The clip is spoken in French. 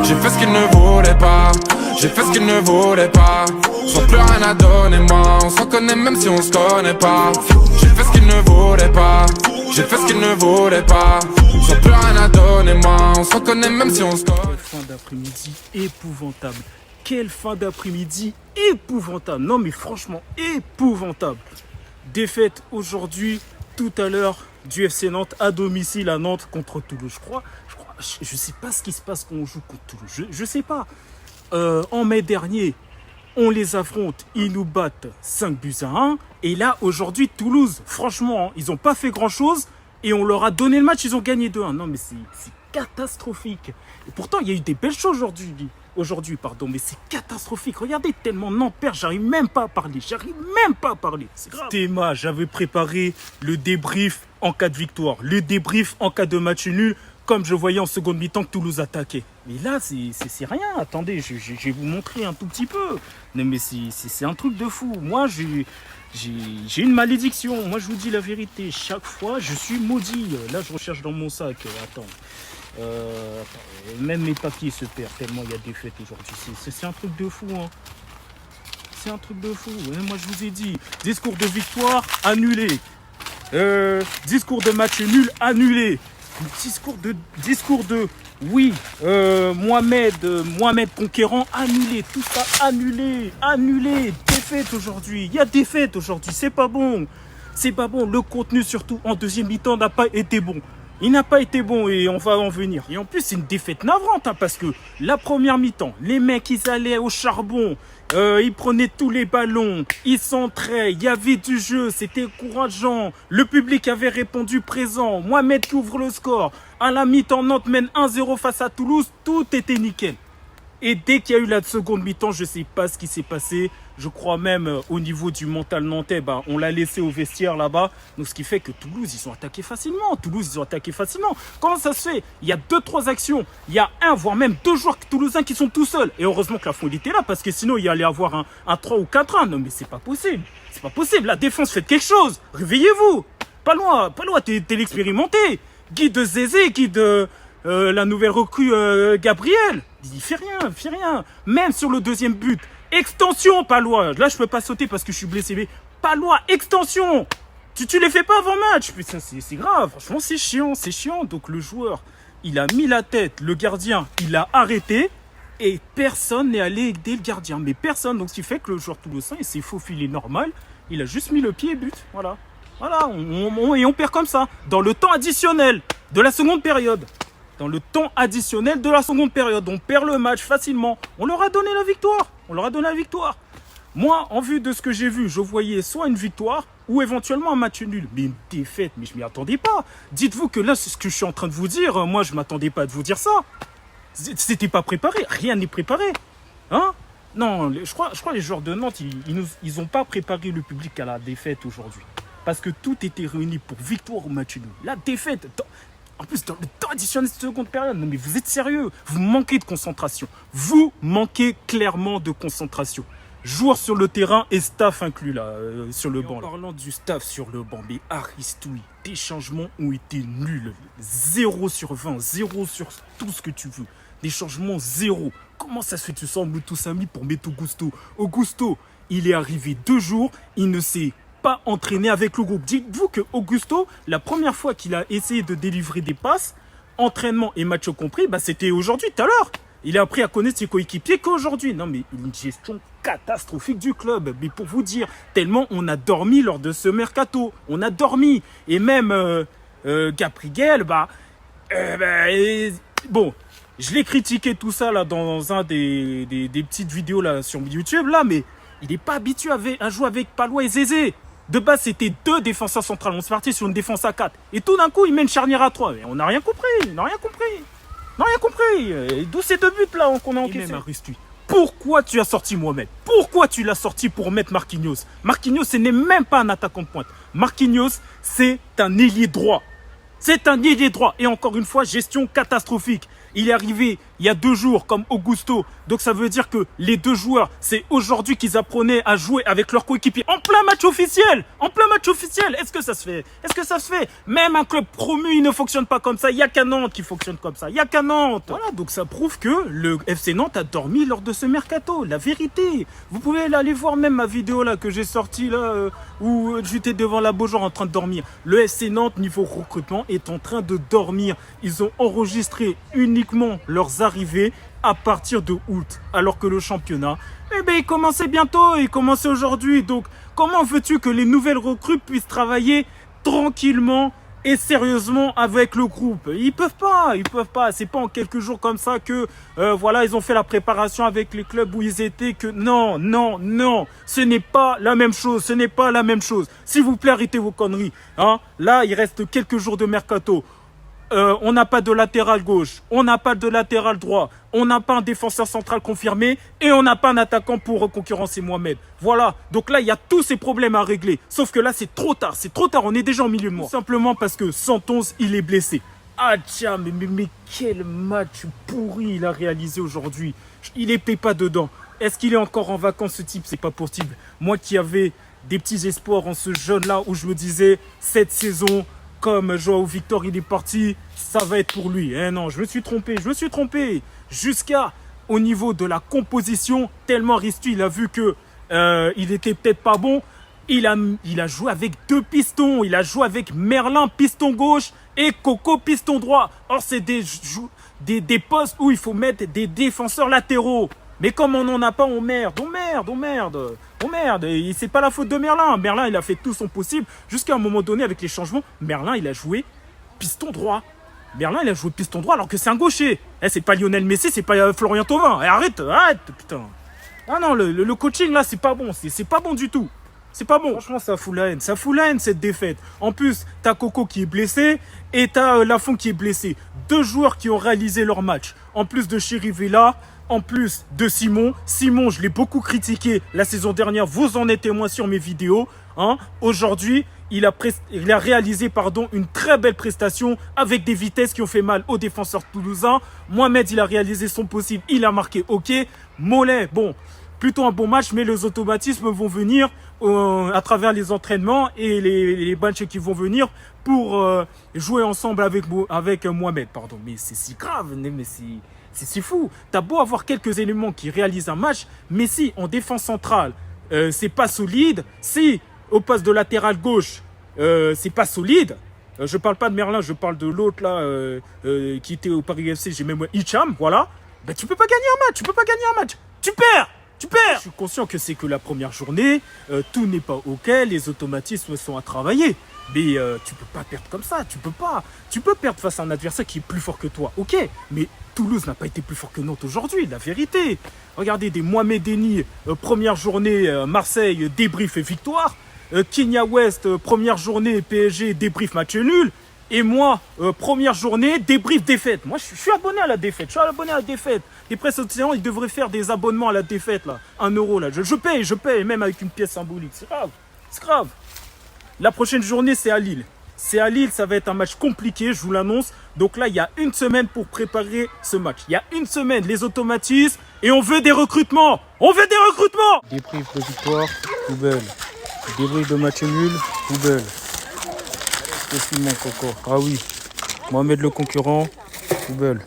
J'ai fait ce qu'il ne voulait pas, j'ai fait ce qu'il ne voulait pas. Sans plus rien à donner, moi, on s'en connaît même si on se connaît pas. J'ai fait ce qu'il ne voulait pas, j'ai fait ce qu'il ne voulait pas. Sans plus rien à donner, moi, on s'en connaît même si on se connaît. Quelle fin d'après-midi épouvantable. Quelle fin d'après-midi épouvantable. Non mais franchement, épouvantable. Défaite aujourd'hui, tout à l'heure, du FC Nantes à domicile à Nantes contre Toulouse. Je sais pas ce qui se passe quand on joue contre Toulouse. Je sais pas. En mai dernier, on les affronte, ils nous battent 5-1. Et là, aujourd'hui, Toulouse, franchement, ils n'ont pas fait grand-chose. Et on leur a donné le match, ils ont gagné 2-1. Non, mais c'est catastrophique. Et pourtant, il y a eu des belles choses aujourd'hui, mais c'est catastrophique. Regardez, tellement Nantes perd, j'arrive même pas à parler. C'est grave. Théma, j'avais préparé le débrief en cas de victoire, le débrief en cas de match nul, comme je voyais en seconde mi-temps que Toulouse attaquait. Mais là, c'est rien. Attendez, je vais vous montrer un tout petit peu. Non, mais c'est un truc de fou. Moi, j'ai une malédiction. Moi, je vous dis la vérité. Chaque fois, je suis maudit. Là, je recherche dans mon sac. Attends. Même mes papiers se perdent tellement il y a des fêtes aujourd'hui. C'est un truc de fou. Hein. C'est un truc de fou. Moi, je vous ai dit. Discours de victoire, annulé. Discours de match nul, annulé. Discours de oui, Mohamed Conquérant, annulé, tout ça annulé, défaite aujourd'hui, il y a défaite aujourd'hui, c'est pas bon, le contenu surtout en deuxième mi-temps n'a pas été bon. Il n'a pas été bon et on va en venir. Et en plus, c'est une défaite navrante parce que la première mi-temps, les mecs, ils allaient au charbon, ils prenaient tous les ballons, ils centraient, il y avait du jeu, c'était encourageant. Le public avait répondu présent. Mohamed qui ouvre le score. À la mi-temps, Nantes mène 1-0 face à Toulouse, tout était nickel. Et dès qu'il y a eu la seconde mi-temps, je ne sais pas ce qui s'est passé. Je crois même au niveau du mental nantais, on l'a laissé au vestiaire là-bas. Donc ce qui fait que Toulouse, ils ont attaqué facilement. Comment ça se fait? Il y a 2-3 actions. Il y a un, voire même 2 joueurs toulousains qui sont tout seuls. Et heureusement que la il était là, parce que sinon il y allait avoir un 3 ou 4-1. Non mais c'est pas possible. La défense, faites quelque chose. Réveillez-vous. Pas loin, t'es l'expérimenté. Guide Zézé, la nouvelle recrue Gabriel. Il fait rien. Même sur le deuxième but. Extension, Palois. Là, je peux pas sauter parce que je suis blessé. Mais Palois, extension. Tu les fais pas avant match. Putain, c'est grave. Franchement, c'est chiant. Donc, le joueur, il a mis la tête. Le gardien, il a arrêté. Et personne n'est allé aider le gardien. Mais personne. Donc, ce qui fait que le joueur toulousain, il s'est faufilé normal. Il a juste mis le pied et but. Voilà, et on perd comme ça. Dans le temps additionnel de la seconde période. On perd le match facilement. On leur a donné la victoire. Moi, en vue de ce que j'ai vu, je voyais soit une victoire ou éventuellement un match nul. Mais une défaite, mais je m'y attendais pas. Dites-vous que là, c'est ce que je suis en train de vous dire. Moi, je m'attendais pas à vous dire ça. C'était pas préparé. Rien n'est préparé. Hein? Non, je crois les joueurs de Nantes, ils ont pas préparé le public à la défaite aujourd'hui. Parce que tout était réuni pour victoire ou match nul. La défaite... En plus, dans le temps additionnel de seconde période, non mais vous êtes sérieux? Vous manquez de concentration. Vous manquez clairement de concentration. Joueurs sur le terrain et staff inclus là, sur le banc. En parlant du staff sur le banc, mais Aristoui, tes changements ont été nuls. 0 sur 20, 0 sur tout ce que tu veux. Des changements 0. Comment ça se fait? Tu sens Moutoussamy pour mettre Augusto. Augusto, il est arrivé 2 jours, il ne s'est pas entraîné avec le groupe. Dites-vous que Augusto, la première fois qu'il a essayé de délivrer des passes, entraînement et match compris, c'était aujourd'hui, tout à l'heure. Il a appris à connaître ses coéquipiers qu'aujourd'hui. Non, mais une gestion catastrophique du club. Mais pour vous dire, tellement on a dormi lors de ce mercato. On a dormi. Et même Gabriel, bon, je l'ai critiqué tout ça là dans un des petites vidéos là sur YouTube là, mais il n'est pas habitué à jouer avec Palois et Zézé. De base, c'était 2 défenseurs centrales. On se partit sur une défense à 4. Et tout d'un coup, il met une charnière à 3. Mais on n'a rien compris. Et d'où ces 2 buts là qu'on a encaissés? Pourquoi tu as sorti Mohamed? Pourquoi tu l'as sorti pour mettre Marquinhos? Marquinhos, ce n'est même pas un attaquant de pointe. Marquinhos, c'est un ailier droit. Et encore une fois, gestion catastrophique. Il est arrivé il y a 2 jours comme Augusto. Donc ça veut dire que les 2 joueurs, c'est aujourd'hui qu'ils apprenaient à jouer avec leurs coéquipiers en plein match officiel. En plein match officiel. Est-ce que ça se fait? Est-ce que ça se fait? Même un club promu, il ne fonctionne pas comme ça. Il n'y a qu'à Nantes qui fonctionne comme ça. Il n'y a qu'à Nantes. Voilà, donc ça prouve que le FC Nantes a dormi lors de ce mercato. La vérité. Vous pouvez aller voir même ma vidéo là que j'ai sortie là où j'étais devant la Beaujoire en train de dormir. Le FC Nantes, niveau recrutement, est en train de dormir. Ils ont enregistré uniquement leurs arrivées à partir de août, alors que le championnat, eh ben, il commençait bientôt, il commençait aujourd'hui. Donc, comment veux-tu que les nouvelles recrues puissent travailler tranquillement et sérieusement avec le groupe? Ils peuvent pas. C'est pas en quelques jours comme ça que, voilà, ils ont fait la préparation avec les clubs où ils étaient. Que non, ce n'est pas la même chose. S'il vous plaît, arrêtez vos conneries. Hein? Là, il reste quelques jours de mercato. On n'a pas de latéral gauche, on n'a pas de latéral droit, on n'a pas un défenseur central confirmé et on n'a pas un attaquant pour concurrencer Mohamed. Voilà, donc là il y a tous ces problèmes à régler. Sauf que là c'est trop tard, on est déjà au milieu de mois. Tout simplement parce que 111 il est blessé. Ah tiens, mais quel match pourri il a réalisé aujourd'hui. Il est pas dedans. Est-ce qu'il est encore en vacances ce type? C'est pas possible. Moi qui avais des petits espoirs en ce jeune là où je me disais cette saison, comme Joao Victor, il est parti, ça va être pour lui. Eh non, je me suis trompé. Jusqu'à au niveau de la composition, tellement Ristu, il a vu que il était peut-être pas bon. Il a joué avec 2 pistons. Il a joué avec Merlin, piston gauche, et Coco, piston droit. Or, c'est des postes où il faut mettre des défenseurs latéraux. Mais comme on n'en a pas, on merde. Et c'est pas la faute de Merlin. Merlin, il a fait tout son possible. Jusqu'à un moment donné, avec les changements, Merlin, il a joué piston droit. Alors que c'est un gaucher. C'est pas Lionel Messi, c'est pas Florian Thauvin. Arrête, putain. Ah non, le coaching, là, c'est pas bon. C'est pas bon du tout. C'est pas bon. Franchement, ça fout la haine, cette défaite. En plus, t'as Coco qui est blessé et t'as Lafont qui est blessé. 2 joueurs qui ont réalisé leur match. En plus de Chirivella, en plus de Simon. Simon, je l'ai beaucoup critiqué la saison dernière. Vous en êtes témoin sur mes vidéos. Hein. Aujourd'hui, il a réalisé une très belle prestation avec des vitesses qui ont fait mal aux défenseurs toulousains. Mohamed, il a réalisé son possible. Il a marqué, ok. Mollet, bon, plutôt un bon match, mais les automatismes vont venir à travers les entraînements et les matchs qui vont venir pour jouer ensemble avec Mohamed. Pardon, mais c'est si grave, mais c'est fou. T'as beau avoir quelques éléments qui réalisent un match, mais si en défense centrale, c'est pas solide, si au poste de latéral gauche, c'est pas solide, je parle pas de Merlin, je parle de l'autre là qui était au Paris FC, j'ai même Hicham, voilà. Ben tu peux pas gagner un match, tu perds. Je suis conscient que c'est que la première journée, tout n'est pas ok, les automatismes sont à travailler. Mais tu peux pas perdre comme ça, tu peux pas. Tu peux perdre face à un adversaire qui est plus fort que toi, ok. Mais Toulouse n'a pas été plus fort que Nantes aujourd'hui, la vérité. Regardez, des Mohamed Denis, première journée, Marseille, débrief et victoire. Kenya West, première journée, PSG, débrief, match nul. Et moi, première journée, débrief, défaite. Moi, je suis abonné à la défaite. Les presses occidentales, ils devraient faire des abonnements à la défaite, là. 1 euro, là. Je paye, même avec une pièce symbolique. C'est grave. La prochaine journée, c'est à Lille. Ça va être un match compliqué, je vous l'annonce. Donc là, il y a 1 semaine pour préparer ce match. Il y a 1 semaine, les automatismes. Et on veut des recrutements. Débrief de victoire, poubelle. Débrief de match nul, poubelle. C'est mon coco. Ah oui, Mohamed le concurrent, poubelle.